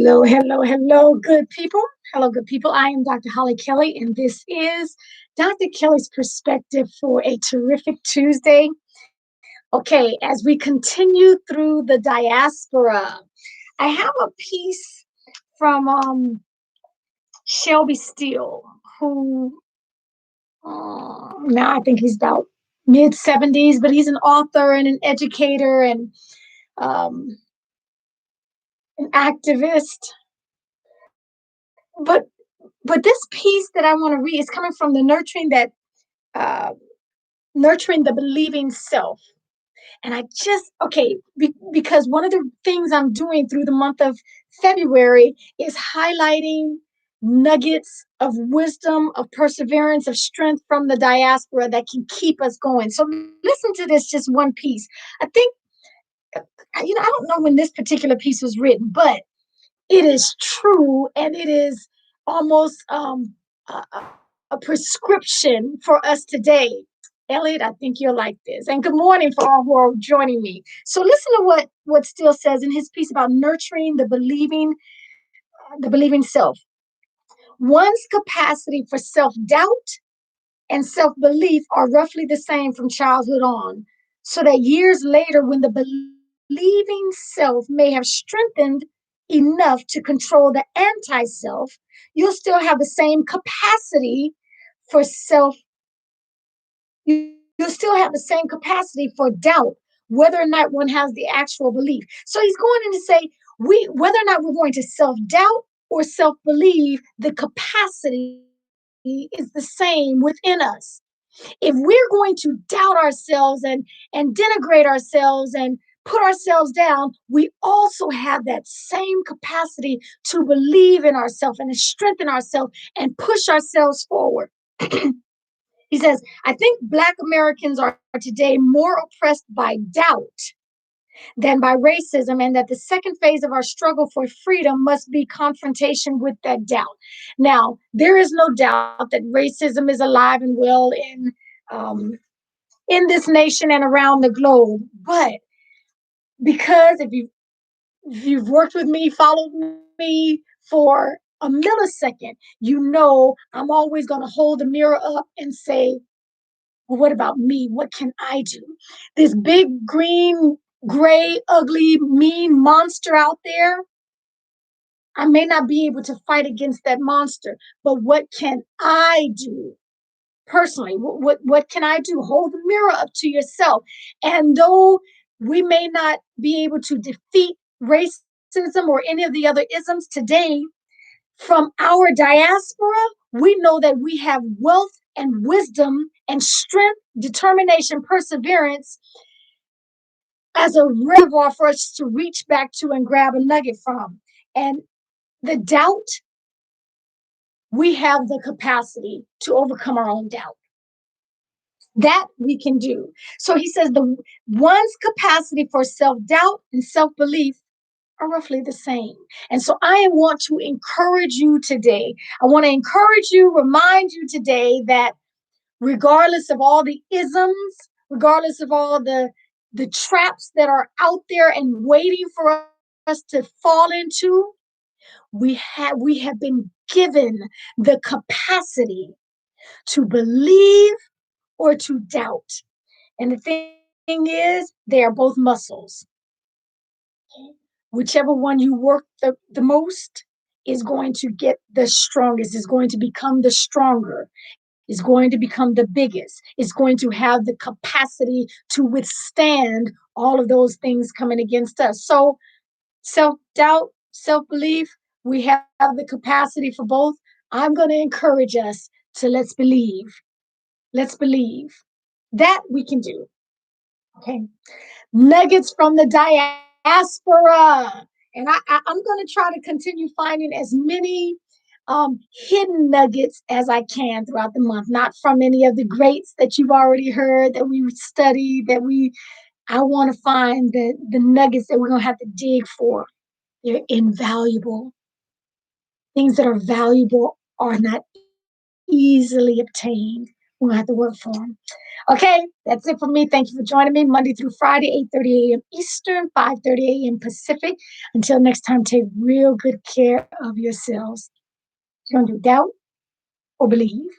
Hello, hello, hello, good people. Hello, good people. I am Dr. Hollie Kelly, and this is Dr. Kelly's perspective for a terrific Tuesday. Okay, as we continue through the diaspora, I have a piece from Shelby Steele, who now I think he's about mid 70s, but he's an author and an educator and um, an activist. But but this piece that I want to read is coming from the uh, nurturing the believing self. And I just because one of the things I'm doing through the month of February is highlighting nuggets of wisdom, of perseverance, of strength from the diaspora that can keep us going. So listen to this, just one piece. I think I don't know when this particular piece was written, but it is true, and it is almost a prescription for us today. Elliot, I think you'll like this. And good morning for all who are joining me. So listen to what Steele says in his piece about nurturing the believing self. One's capacity for self-doubt and self-belief are roughly the same from childhood on, so that years later, when the believing self may have strengthened enough to control the anti-self, you'll still have the same capacity for you'll still have the same capacity for doubt, whether or not one has the actual belief. So he's going in to say, whether or not we're going to self-doubt or self-believe, the capacity is the same within us. If we're going to doubt ourselves and denigrate ourselves and put ourselves down, we also have that same capacity to believe in ourselves and to strengthen ourselves and push ourselves forward. He says, I think Black Americans are today more oppressed by doubt than by racism, and that the second phase of our struggle for freedom must be confrontation with that doubt. Now, there is no doubt that racism is alive and well in this nation and around the globe. But because if you've worked with me, followed me for a millisecond, you know I'm always going to hold the mirror up and say, well, what about me? What can I do? This big, green, gray, ugly, mean monster out there, I may not be able to fight against that monster, but what can I do? Personally, what can I do? Hold the mirror up to yourself. And though we may not be able to defeat racism or any of the other isms today, from our diaspora, we know that we have wealth and wisdom and strength, determination, perseverance as a reservoir for us to reach back to and grab a nugget from. And the doubt, we have the capacity to overcome our own doubt. That we can do. So he says the one's capacity for self-doubt and self-belief are roughly the same. And so I want to encourage you today. I want to encourage you, remind you today that regardless of all the isms, regardless of all the traps that are out there and waiting for us to fall into, we have been given the capacity to believe or to doubt. And the thing is, they are both muscles. Whichever one you work the most is going to get the strongest, is going to become the stronger, is going to become the biggest, is going to have the capacity to withstand all of those things coming against us. So self-doubt, self-belief, we have the capacity for both. I'm going to encourage us to let's believe. Let's believe. That we can do. Okay. Nuggets from the diaspora. And I'm going to try to continue finding as many hidden nuggets as I can throughout the month, not from any of the greats that you've already heard, that we studied, I want to find the nuggets that we're going to have to dig for. They're invaluable. Things that are valuable are not easily obtained. We're gonna have to work for them. Okay, that's it for me. Thank you for joining me Monday through Friday, 8:30 a.m. Eastern, 5:30 a.m. Pacific. Until next time, take real good care of yourselves. You're gonna do doubt or believe.